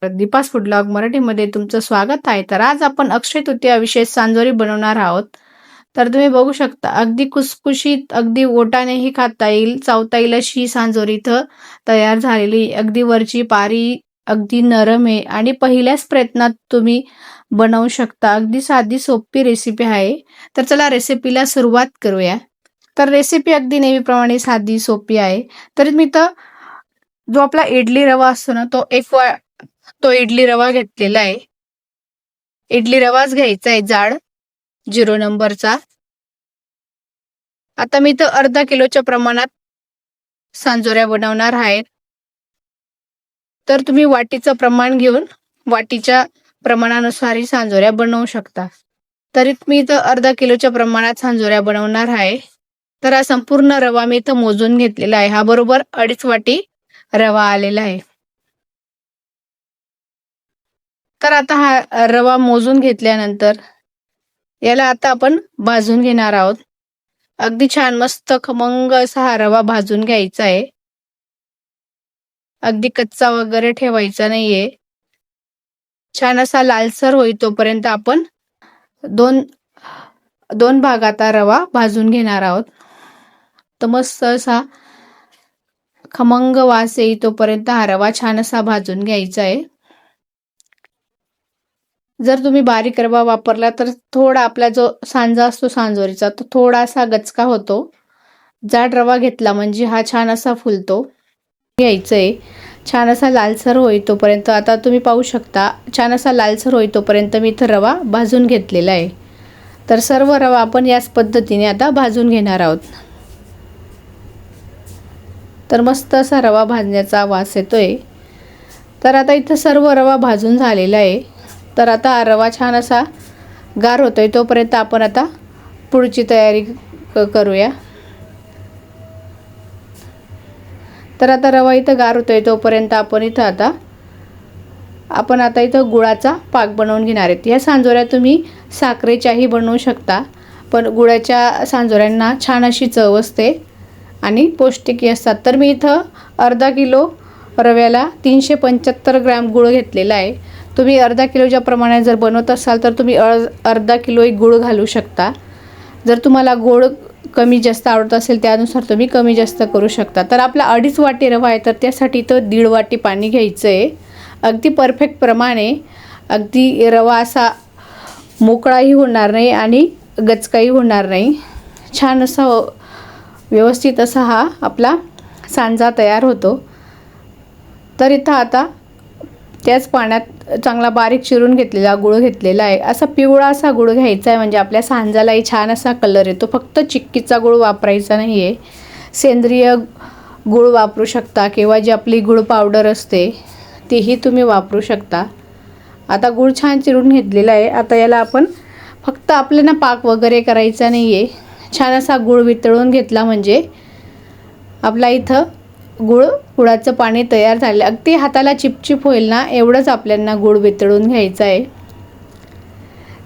Deepa's food blog मराठीमध्ये तुमचं स्वागत आहे. तर आज आपण अक्षय तृतीया विशेष सांजोरी बनवणार आहोत. तर तुम्ही बघू शकता अगदी खुसखुशीत, अगदी ओटानेही खाता येईल, चावता येईल अशी सांजोरी इथं तयार झालेली. अगदी वरची पारी अगदी नरम आहे आणि पहिल्याच प्रयत्नात तुम्ही बनवू शकता. अगदी साधी सोपी रेसिपी आहे. तर चला रेसिपीला सुरुवात करूया. तर रेसिपी अगदी नेहमीप्रमाणे साधी सोपी आहे. तर मी तर जो आपला इडली रवा असतो ना तो इडली रवा घेतलेला आहे. इडली रवाच घ्यायचा आहे जाड 0 नंबरचा. आता मी तर अर्धा किलोच्या प्रमाणात सांजोऱ्या बनवणार आहे. तर तुम्ही वाटीचं प्रमाण घेऊन वाटीच्या प्रमाणानुसार ही सांजोऱ्या बनवू शकता. तरी मी इथं अर्धा किलोच्या प्रमाणात सांजोऱ्या बनवणार आहे. तर हा संपूर्ण रवा मी इथं मोजून घेतलेला आहे. हा बरोबर 2.5 वाटी रवा आलेला आहे. तर आता हा रवा मोजून घेतल्यानंतर याला आता आपण भाजून घेणार आहोत. अगदी छान मस्त खमंग असा हा रवा भाजून घ्यायचा आहे. अगदी कच्चा वगैरे ठेवायचा नाहीये. छान असा लालसर होई तोपर्यंत आपण दोन भागात हा रवा भाजून घेणार आहोत. तर मस्त असा खमंग वास येई तोपर्यंत हा रवा छान असा भाजून घ्यायचा आहे. जर तुम्ही बारीक रवा वापरला तर थोडा आपला जो सांजा असतो सांजोरीचा तो थोडासा गचका होतो. जाड रवा घेतला म्हणजे हा छान असा फुलतो. घ्यायचंय छान असा लालसर होई तोपर्यंत. आता तुम्ही पाहू शकता छान असा लालसर होई तोपर्यंत मी इथं रवा भाजून घेतलेला आहे. तर सर्व रवा आपण याच पद्धतीने आता भाजून घेणार आहोत. तर मस्त असा रवा भाजण्याचा वास येतोय. तर आता इथं सर्व रवा भाजून झालेला आहे. तर आता हा रवा छान असा गार होतोय तोपर्यंत आपण आता पुढची तयारी करूया. तर आता रवा इथं गार होतोय तोपर्यंत आपण आता इथं गुळाचा पाक बनवून घेणार आहेत. या सांजोऱ्या तुम्ही साखरेच्याही बनवू शकता, पण गुळाच्या सांजोऱ्यांना छान अशी चव असते आणि पौष्टिकही असतात. तर मी इथं अर्धा किलो रव्याला 375 ग्रॅम गुळ घेतलेला आहे. तुम्ही अर्धा किलोच्या प्रमाणात जर बनवत असाल तर तुम्ही अर्धा किलो गूळ घालू शकता. जर तुम्हाला गोड कमी जास्त आवडत असेल त्यानुसार तुम्ही कमी जास्त करू शकता. तर आपला 2.5 वाटी रवा आहे तर त्यासाठी तर 1.5 वाटी पाणी घ्यायचं आहे. अगदी परफेक्ट प्रमाणे. अगदी रवा असा मोकळाही होणार नाही आणि गचकाही होणार नाही. छान असा व्यवस्थित असा हा आपला सांजा तयार होतो. तर इथं आता त्याच पाण्यात चांगला बारीक चिरून घेतलेला गुळ घेतलेला आहे. असा पिवळा असा गुळ घ्यायचा आहे म्हणजे आपल्या सांजालाही छान असा कलर येतो. फक्त चिक्कीचा गुळ वापरायचा नाही आहे. सेंद्रिय गुळ वापरू शकता किंवा जी आपली गुळ पावडर असते तीही तुम्ही वापरू शकता. आता गुळ छान चिरून घेतलेला आहे. आता याला आपण फक्त आपल्याला पाक वगैरे करायचा नाही आहे. छान असा गुळ वितळून घेतला म्हणजे आपला इथं गुळाचं पाणी तयार झालं. अगदी हाताला चिपचिप होईल ना एवढंच आपल्याला गुळ वितळून घ्यायचं आहे.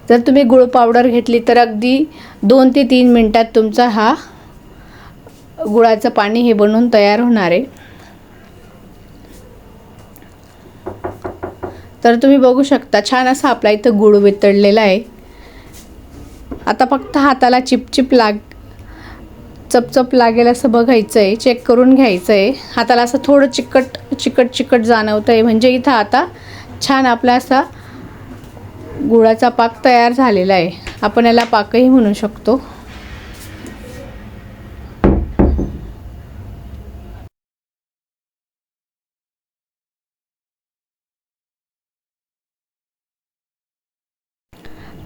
जर तुम्ही गुळ पावडर घेतली तर अगदी 2 ते 3 मिनिटात तुमचा हा गुळाचं पाणी हे बनवून तयार होणार आहे. तर तुम्ही बघू शकता छान असा आपला इथं गुळ वितळलेला आहे. आता फक्त हाताला चपचप लागेल असं बघायचं आहे. चेक करून घ्यायचं आहे. हाताला असं थोडं चिकट जाणवतं आहे म्हणजे इथं आता छान आपला असा गुळाचा पाक तयार झालेला आहे. आपण याला पाकही म्हणू शकतो.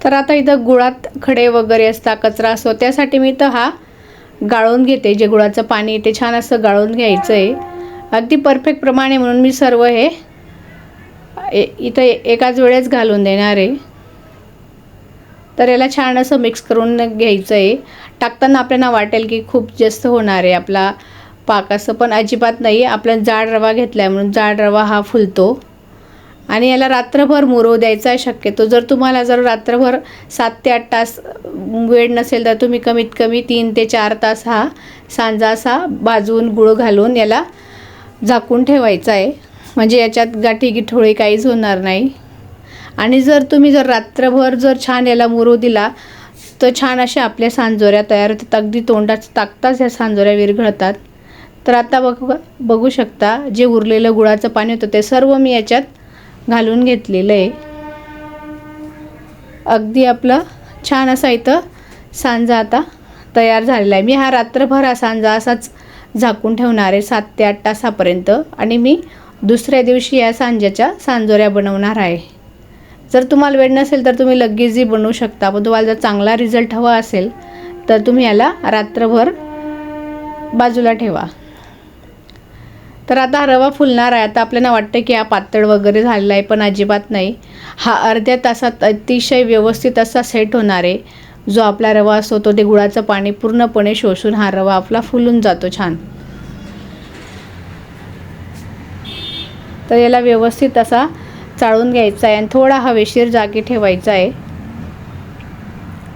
तर आता इथं गुळात खडे वगैरे असतात, कचरा असतो, त्यासाठी मी इथं हा गाळून घेते. जे गुळाचं पाणी ते छान असं गाळून घ्यायचं आहे. अगदी परफेक्ट प्रमाणे म्हणून मी सर्व हे इथं एकाच वेळेस घालून देणार आहे. तर याला छान असं मिक्स करून घ्यायचं आहे. टाकताना आपल्याला वाटेल की खूप जास्त होणार आहे आपला पाक, असं पण अजिबात नाही. आपण जाड रवा घेतला आहे म्हणून जाड रवा हा फुलतो. आणि याला रात्रभर मुरवू द्यायचा आहे शक्यतो. जर रात्रभर 7 ते 8 तास वेळ नसेल तर तुम्ही कमीत कमी 3 ते 4 तास हा सांजा असा भाजून गुळ घालून याला झाकून ठेवायचा आहे. म्हणजे याच्यात गाठी गिठोळी काहीच होणार नाही। आणि जर तुम्ही रात्रभर छान याला मुरू दिला तर छान अशा आपल्या सांजोऱ्या तयार होतात। अगदी तोंडात टाकताच ह्या सांजोऱ्या विरघळतात। तर आता बघू शकता जे उरलेलं गुळाचं पाणी होतं ते सर्व मी याच्यात घालून घेतलेलं आहे। अगदी आपलं छान असा इथं सांजा आता तयार झालेला आहे। मी हा रात्रभर हा सांजा असाच झाकून ठेवणार आहे 7 ते 8 तासापर्यंत आणि मी दुसऱ्या दिवशी या सांज्याच्या सांजोऱ्या बनवणार आहे। जर तुम्हाला वेळ नसेल तर तुम्ही लगेचही बनवू शकता, पण तुम्हाला जर चांगला रिझल्ट हवा असेल तर तुम्ही याला रात्रभर बाजूला ठेवा। तर आता हा रवा फुलणार आहे। आता आपल्याला वाटतं की हा पातळ वगैरे झालेला आहे, पण अजिबात नाही। हा अर्ध्या तासात अतिशय व्यवस्थित असा सेट होणार आहे। जो आपला रवा असतो तो ते गुळाचं पाणी पूर्णपणे शोषून हा रवा आपला फुलून जातो छान। तर याला व्यवस्थित असा चाळून घ्यायचा आहे आणि थोडा हवेशीर जागी ठेवायचा आहे,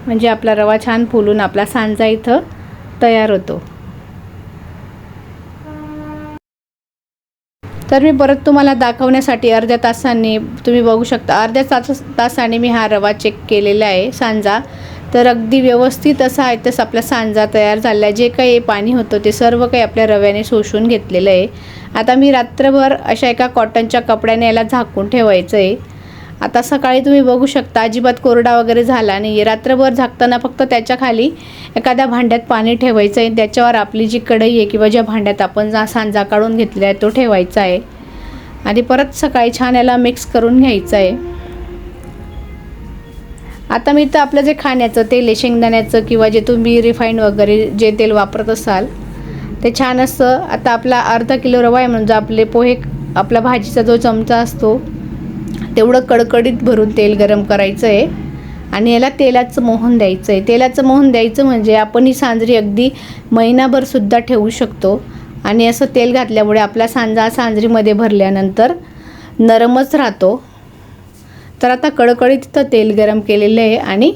म्हणजे आपला रवा छान फुलून आपला सांजा इथं तयार होतो। तर मी परत तुम्हाला दाखवण्यासाठी अर्ध्या तासांनी तुम्ही बघू शकता, अर्ध्या तासाने मी हा रवा चेक केलेला आहे सांजा। तर अगदी व्यवस्थित असा इथंच आपला सांजा तयार झाला आहे। जे काही पाणी होतं ते सर्व काही आपल्या रव्याने शोषून घेतलेलं आहे। आता मी रात्रभर अशा एका कॉटनच्या कपड्याने याला झाकून ठेवायचं आहे। आता सकाळी तुम्ही बघू शकता अजिबात कोरडा वगैरे झाला नाही। रात्रभर झाकताना फक्त त्याच्या खाली एखाद्या भांड्यात पाणी ठेवायचं आहे, त्याच्यावर आपली जी कढई आहे किंवा ज्या भांड्यात आपण सांजा काढून घेतला आहे तो ठेवायचा आहे आणि परत सकाळी छान याला मिक्स करून घ्यायचं आहे। आता मी तर आपलं जे खाण्याचं तेल आहे शेंगदाण्याचं किंवा जे तुम्ही रिफाईंड वगैरे जे तेल वापरत असाल ते छान असतं। आता आपला अर्धा किलो रवा आहे म्हणजे आपले पोहे आपला भाजीचा जो चमचा असतो तेवढं कडकडीत भरून तेल गरम करायचं आहे आणि याला तेलाचं मोहन द्यायचं आहे। तेलाचं मोहन द्यायचं म्हणजे आपण ही सांजरी अगदी महिनाभर सुद्धा ठेवू शकतो आणि असं तेल घातल्यामुळे आपला सांजा सांजरीमध्ये भरल्यानंतर नरमच राहतो। तर आता कडकडीत तिथं तेल गरम केलेलं आहे आणि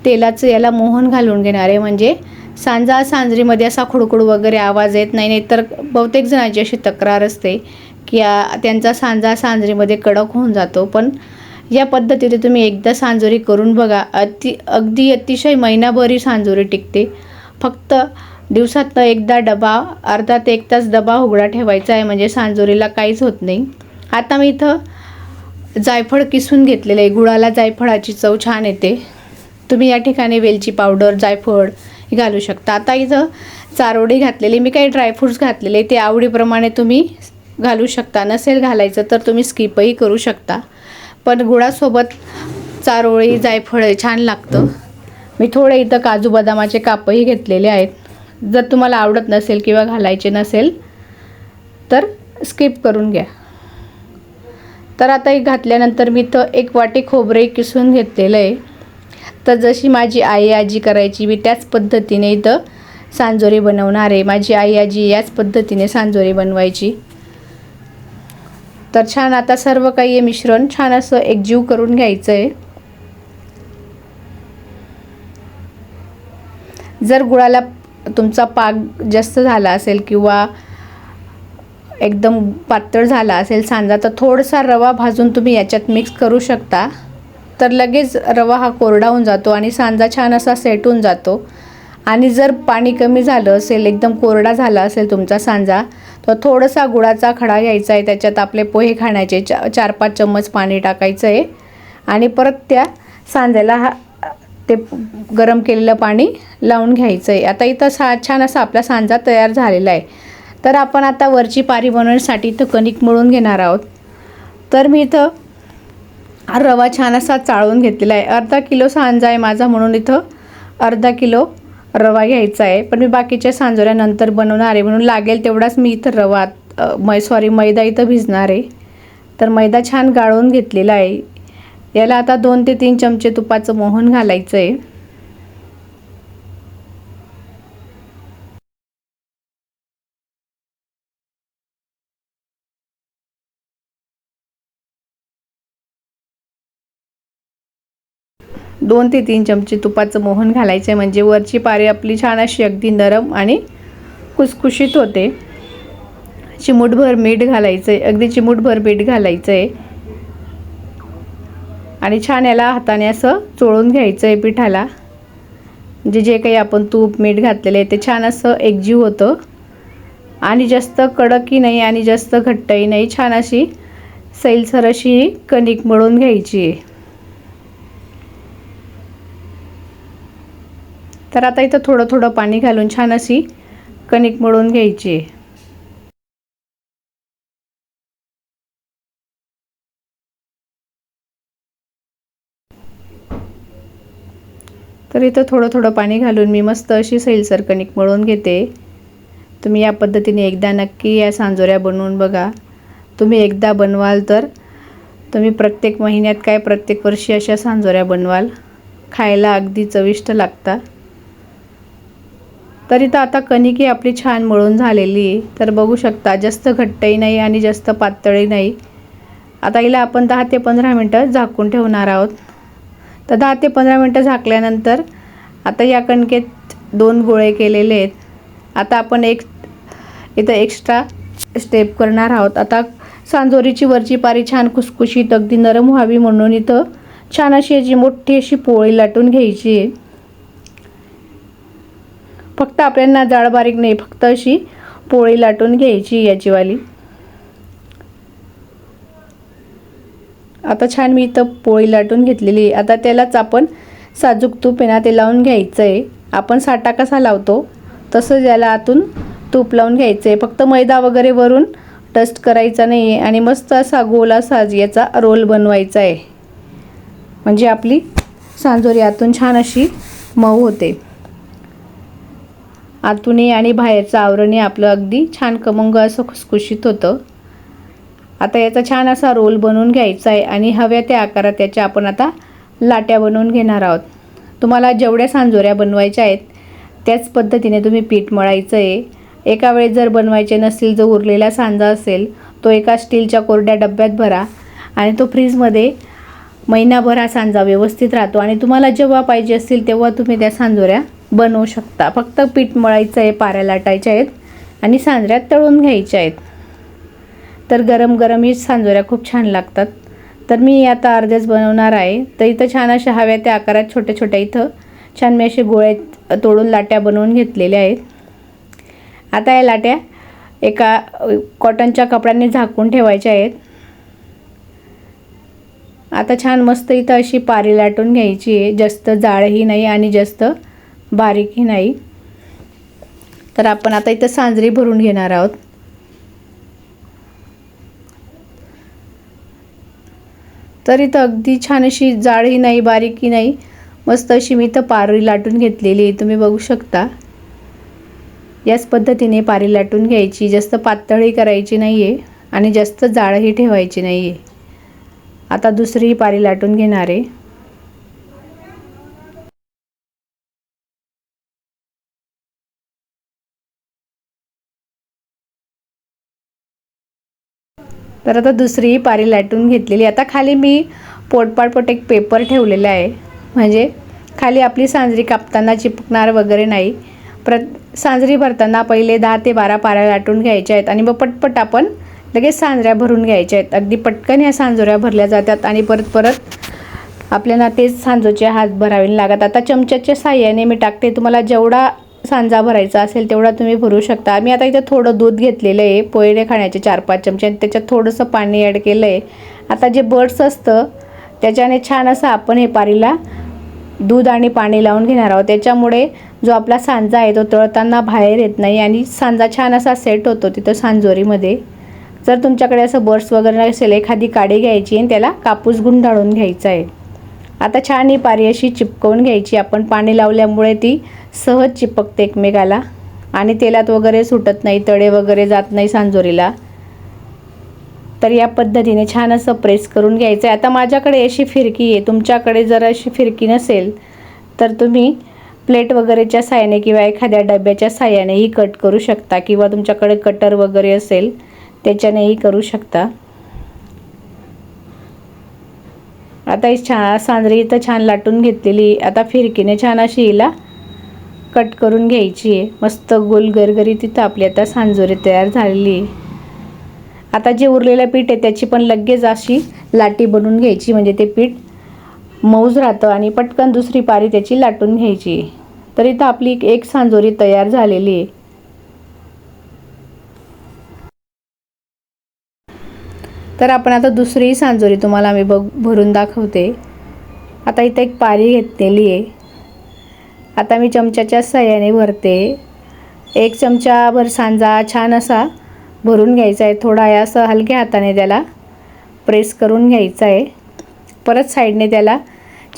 तेलाचं याला मोहन घालून घेणार आहे, म्हणजे सांजा सांजरीमध्ये असा खुडखुड वगैरे आवाज येत नाही। तर बहुतेक जणांची अशी तक्रार असते की त्यांचा सांजा सांजरीमध्ये कडक होऊन जातो, पण या पद्धतीने तुम्ही एकदा सांजोरी करून बघा। अगदी अतिशय महिनाभरी सांजोरी टिकते। फक्त दिवसातनं एकदा डबा अर्धा ते 1 तास डबा उघडा ठेवायचा आहे, म्हणजे सांजोरीला काहीच होत नाही। आता मी इथं जायफळ किसून घेतलेलं आहे। गुळाला जायफळाची चव छान येते। तुम्ही या ठिकाणी वेलची पावडर जायफळ घालू शकता। आता इथं चारोळी घातलेली, मी काही ड्रायफ्रूट्स घातलेले ते आवडीप्रमाणे तुम्ही घालू शकता। नसेल घालायचं तर तुम्ही स्किपही करू शकता, पण गुळासोबत चारोळी जायफळ छान लागतं। मी थोडे इथं काजू बदामाचे कापही घेतलेले आहेत। जर तुम्हाला आवडत नसेल किंवा घालायचे नसेल तर स्किप करून घ्या। तर आता हे घातल्यानंतर मी इथं 1 वाटी खोबरे किसून घेतलेलं आहे। तर जशी माझी आई आजी करायची मी त्याच पद्धतीने इथं सांजोरी बनवणार आहे। माझी आई आजी याच पद्धतीने सांजोरी बनवायची। तर छान आता सर्व काही मिश्रण छान असं एकजीव करून घ्यायचं आहे। जर गुळाला तुमचा पाक जास्त झाला असेल किंवा एकदम पातळ झाला असेल सांजा तर थोडासा रवा भाजून तुम्ही याच्यात मिक्स करू शकता। तर लगेच रवा हा कोरडा होऊन जातो आणि सांजा छान असा सेट होऊन जातो। आणि जर पाणी कमी झालं असेल एकदम कोरडा झाला असेल तुमचा सांजा तर थोडासा गुळाचा खडा घ्यायचा आहे, त्याच्यात आपले पोहे खाण्याचे 4-5 चम्मच पाणी टाकायचं आहे आणि परत त्या सांज्याला ते गरम केलेलं पाणी लावून घ्यायचं आहे। आता इथं छान असा आपला सांजा तयार झालेला आहे। तर आपण आता वरची पारी बनवण्यासाठी इथं कणिक मळून घेणार आहोत। तर मी इथं रवा छान असा चाळून घेतलेला आहे। अर्धा किलो सांजा आहे माझा, म्हणून इथं अर्धा किलो रवा घ्यायचा आहे, पण मी बाकीच्या सांजोऱ्या नंतर बनवणार आहे म्हणून लागेल तेवढाच मी इथं मैदा इथं भिजणार आहे। तर मैदा छान गाळून घेतलेला आहे। याला आता 2 ते 3 चमचे तुपाचं मोहन घालायचं आहे। दोन ते 3 चमचे तुपाचं मोहन घालायचं आहे, म्हणजे वरची पारी आपली छान अशी अगदी नरम आणि खुसखुशीत होते। चिमूटभर मीठ घालायचं आहे, अगदी चिमूटभर मीठ घालायचं आहे आणि छान याला हाताने असं चोळून घ्यायचं आहे पिठाला. म्हणजे जे काही आपण तूप मीठ घातलेलं आहे ते छान असं एकजीव होतं आणि जास्त कडकही नाही आणि जास्त घट्टही नाही, छान अशी सैलसर अशी कणिक मळून घ्यायची आहे. तर आता इथं थोडं थोडं पाणी घालून छान अशी कणिक मळून घ्यायची आहे. तर इथं थोडं थोडं पाणी घालून मी मस्त अशी सैलसर कणिक मळून घेते. तुम्ही या पद्धतीने एकदा नक्की या सांजोऱ्या बनवून बघा. तुम्ही एकदा बनवाल तर तुम्ही प्रत्येक महिन्यात काय प्रत्येक वर्षी अशा सांजोऱ्या बनवाल. खायला अगदी चविष्ट लागतात. तर इथं आता कणिक ही आपली छान मळून झालेली आहे. तर बघू शकता जास्त घट्टही नाही आणि जास्त पातळही नाही. आता हिला आपण 10 ते 15 मिनटं झाकून ठेवणार आहोत. तर 10 ते 15 मिनटं झाकल्यानंतर आता या कणकेत 2 गोळे केलेले आहेत. आता आपण इथं एक्स्ट्रा स्टेप करणार आहोत. आता सांजोरीची वरची पारी छान खुसखुशीत अगदी नरम व्हावी म्हणून इथं छान अशी याची मोठी अशी पोळी लाटून घ्यायची आहे. फक्त आपल्याला जाड बारीक नाही, फक्त अशी पोळी लाटून घ्यायची याचीवाली. आता छान मी इथं पोळी लाटून घेतलेली आहे. आता त्यालाच आपण साजूक तूप आहे ना ते लावून घ्यायचं आहे. आपण साठा कसा लावतो तसंच याला आतून तूप लावून घ्यायचं आहे. फक्त मैदा वगैरे वरून डस्ट करायचा नाही आहे आणि मस्त असा गोल असा याचा रोल बनवायचा आहे. म्हणजे आपली सांजोरी आतून छान अशी मऊ होते. आतूनही आणि बाहेरचं आवरणही आपलं अगदी छान खमंग असं खुसखुशीत होतं. आता याचा छान असा रोल बनवून घ्यायचा आहे आणि हव्या त्या आकारात त्याच्या आपण आता लाट्या बनवून घेणार आहोत. तुम्हाला जेवढ्या सांजोऱ्या बनवायच्या आहेत त्याच पद्धतीने तुम्ही पीठ मळायचं आहे. एका वेळेस जर बनवायचे नसतील, जो उरलेला सांजा असेल तो एका स्टीलच्या कोरड्या डब्यात भरा आणि तो फ्रीजमध्ये महिनाभर हा सांजा व्यवस्थित राहतो आणि तुम्हाला जेव्हा पाहिजे असतील तेव्हा तुम्ही त्या सांजोऱ्या बनवू शकता. फक्त पीठ मळायचं आहे, पाऱ्या लाटायच्या आहेत आणि सांजऱ्या तळून घ्यायच्या आहेत. तर गरम गरम ही सांजोऱ्या खूप छान लागतात. तर मी आता अर्ध्याच बनवणार आहे. तर इथं छान अशा हव्या त्या आकारात छोट्या छोट्या इथं छान मी असे गोळे तोडून लाट्या बनवून घेतलेल्या आहेत. आता या लाट्या एका कॉटनच्या कपड्याने झाकून ठेवायच्या आहेत. आता छान मस्त इथं अशी पारी लाटून घ्यायची आहे. जास्त जाडही नाही आणि जास्त बारीकही नाही. तर आपण आता इथं सांजरी भरून घेणार आहोत. तर इथं अगदी छान अशी जाडही नाही बारीकही नाही, मस्त अशी मी इथं पारी लाटून घेतलेली आहे. तुम्ही बघू शकता. याच पद्धतीने पारी लाटून घ्यायची. जास्त पातळही करायची नाही आहे आणि जास्त जाडही ठेवायची नाही आहे. आता दुसरीही पारी लाटून घेणार आहे. तर आता दुसरीही पारी लाटून घेतलेली. आता खाली मी पोटपाट एक पेपर ठेवलेला आहे, म्हणजे खाली आपली सांजरी कापताना चिपकणार वगैरे नाही. सांजरी भरताना पहिले 10 ते 12 पाऱ्या लाटून घ्यायच्या आहेत आणि मग पटपट आपण लगेच सांजऱ्या भरून घ्यायच्या आहेत. अगदी पटकन ह्या सांजोऱ्या भरल्या जातात आणि परत आपल्याला तेच सांजोचे हात भरावे लागतात. आता चमच्याच्या साह्याने मी टाकते. तुम्हाला जेवढा सांजा भरायचा असेल तेवढा तुम्ही भरू शकता. मी आता इथं थोडं दूध घेतलेलं आहे, पोहे खाण्याचे 4-5 चमचे, आणि त्याच्यात थोडंसं पाणी ॲड केलं आहे. आता जे बर्ड्स असतं त्याच्याने छान असं आपण हे पारीला दूध आणि पाणी लावून घेणार आहोत. त्याच्यामुळे जो आपला सांजा आहे तो तळताना बाहेर येत नाही आणि सांजा छान असा सेट होतो तिथं सांजोरीमध्ये. जर तुमच्याकडे असं बर्ड्स वगैरे नसेल, एखादी काडी घ्यायची आणि त्याला कापूस गुंडाळून घ्यायचा आहे. आता छान ही पारी अशी चिपकवून घ्यायची. आपण पाणी लावल्यामुळे ती सहज चिपकते एकमेकाला आणि तेलात वगैरे सुटत नाही, तडे वगैरे जात नाही सांजोरीला. तर या पद्धतीने छान असं प्रेस करून घ्यायचं आहे. आता माझ्याकडे अशी फिरकी आहे. तुमच्याकडे जर अशी फिरकी नसेल तर तुम्ही प्लेट वगैरेच्या साह्याने किंवा एखाद्या डब्याच्या साह्यानेही कट करू शकता किंवा तुमच्याकडे कटर वगैरे असेल त्याच्यानेही करू शकता. आता ही सांजरी इथं छान लाटून घेतलेली. आता फिरकीने छान अशी हिला कट करून घ्यायची आहे. मस्त गोल गरगरी तिथं आपली आता सांजोरी तयार झालेली आहे. आता जे उरलेलं पीठ आहे त्याची पण लगेच अशी लाटी बनवून घ्यायची, म्हणजे ते पीठ मऊज राहतं आणि पटकन दुसरी पारी त्याची लाटून घ्यायची. तर इथं आपली एक सांजोरी तयार झालेली आहे. तर आपण आता दुसरी सांजोरी तुम्हाला मी भरून दाखवते. आता इथं एक पारी घेतलेली आहे. आता मी चमच्याच्या साहाय्याने भरते. 1 चमचाभर सांजा छान असा भरून घ्यायचा आहे. थोडा असं हलक्या हाताने त्याला प्रेस करून घ्यायचा आहे. परत साईडने त्याला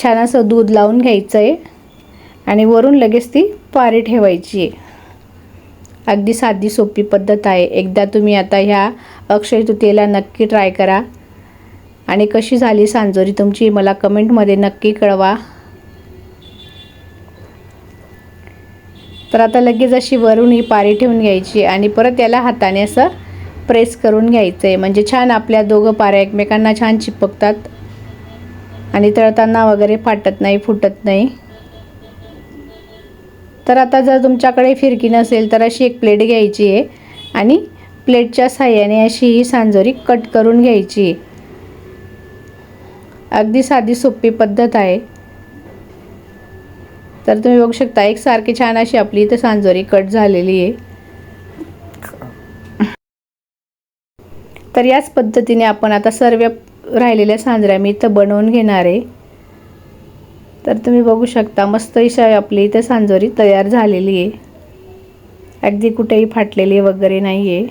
छान असं दूध लावून घ्यायचं आहे आणि वरून लगेच ती पारी ठेवायची आहे. अगदी साधी सोपी पद्धत आहे. एकदा तुम्ही आता ह्या अक्षय तृतीयेला नक्की ट्राय करा आणि कशी झाली सांजोरी तुमची मला कमेंटमध्ये नक्की कळवा. तर आता लगेच अशी वरून ही पारी ठेवून घ्यायची आणि परत याला हाताने असं प्रेस करून घ्यायचं आहे, म्हणजे छान आपल्या दोघं पाऱ्या एकमेकांना छान चिपकतात आणि तळताना वगैरे फाटत नाही, फुटत नाही. तर आता जर तुमच्याकडे फिरकी नसेल तर अशी एक प्लेट घ्यायची आहे आणि प्लेटच्या साहाय्याने अशी ही सांजोरी कट करून घ्यायची. अगदी साधी सोपी पद्धत आहे. तर तुम्ही बघू शकता एकसारखी छान अशी आपली इथं सांजोरी कट झालेली आहे. तर याच पद्धतीने आपण आता सर्व राहिलेल्या सांजऱ्या मी इथं बनवून घेणार आहे. तर तुम्ही बघू शकता मस्त अशी आपली इथं सांजोरी तयार झालेली आहे. अगदी कुठेही फाटलेली वगैरे नाही आहे.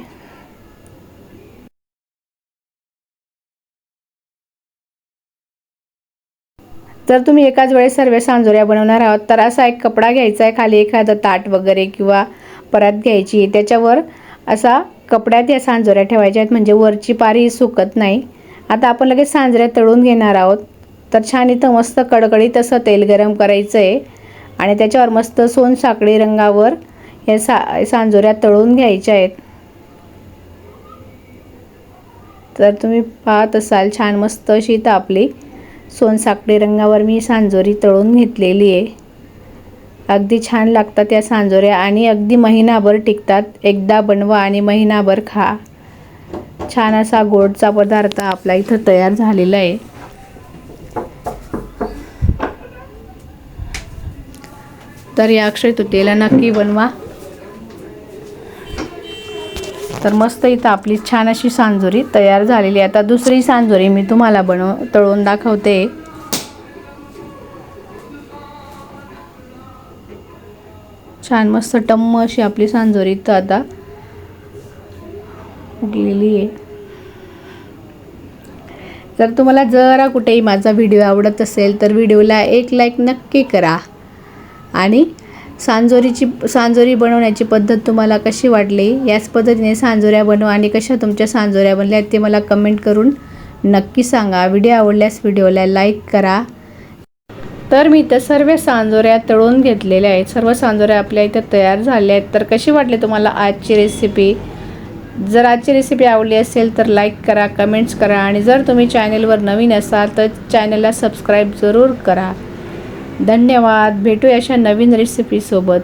जर तुम्ही एकाच वेळेस सर्व सांजोऱ्या बनवणार आहात तर असा एक कपडा घ्यायचा आहे, खाली एखादं ताट वगैरे किंवा परात घ्यायची, त्याच्यावर असा कपड्यात या सांजोऱ्या ठेवायच्या आहेत, म्हणजे वरची पारी सुकत नाही. आता आपण लगेच सांजऱ्या तळून घेणार आहोत. तर छान इथं मस्त कडकडीत असं तेल गरम करायचं आहे आणि त्याच्यावर मस्त सोनसाखळी रंगावर या सांजोऱ्या तळून घ्यायच्या आहेत. तर तुम्ही पाहत असाल छान मस्त अशी इथं आपली सोनसाखळी रंगावर मी सांजोरी तळून घेतलेली आहे. अगदी छान लागतात या सांजोऱ्या आणि अगदी महिनाभर टिकतात. एकदा बनवा आणि महिनाभर खा. छान असा गोडचा पदार्थ आपला इथं तयार झालेला आहे. तर या अक्षय तृतीयेला नक्की बनवा. तर मस्त इथं आपली छान अशी सांजोरी तयार झालेली आहे. आता दुसरी सांजोरी मी तुम्हाला तळून दाखवते. छान मस्त टम्म अशी आपली सांजोरी इथं आता उगलेली आहे. जर तुम्हाला जरा कुठेही माझा व्हिडिओ आवडत असेल तर व्हिडिओला एक लाईक नक्की करा आणि सांजोरी बनवण्याची पद्धत तुम्हाला कशी वाटली, याच पद्धतीने सांजोऱ्या बनवा आणि कशा तुमच्या सांजोऱ्या बनल्या ते मला कमेंट करून नक्की सांगा. व्हिडिओ आवडल्यास व्हिडिओला लाईक करा. तर मी इथं सर्व सांजोऱ्या तळून घेतलेल्या आहेत. सर्व सांजोऱ्या आपल्या इथं तयार झाल्या आहेत. तर कशी वाटली तुम्हाला आजची रेसिपी? जर आजची रेसिपी आवडली असेल तर लाईक करा, कमेंट्स करा आणि जर तुम्ही चॅनलवर नवीन असाल तर चॅनलला सबस्क्राईब जरूर करा. धन्यवाद. भेटूया अशा नवीन रेसिपीसोबत.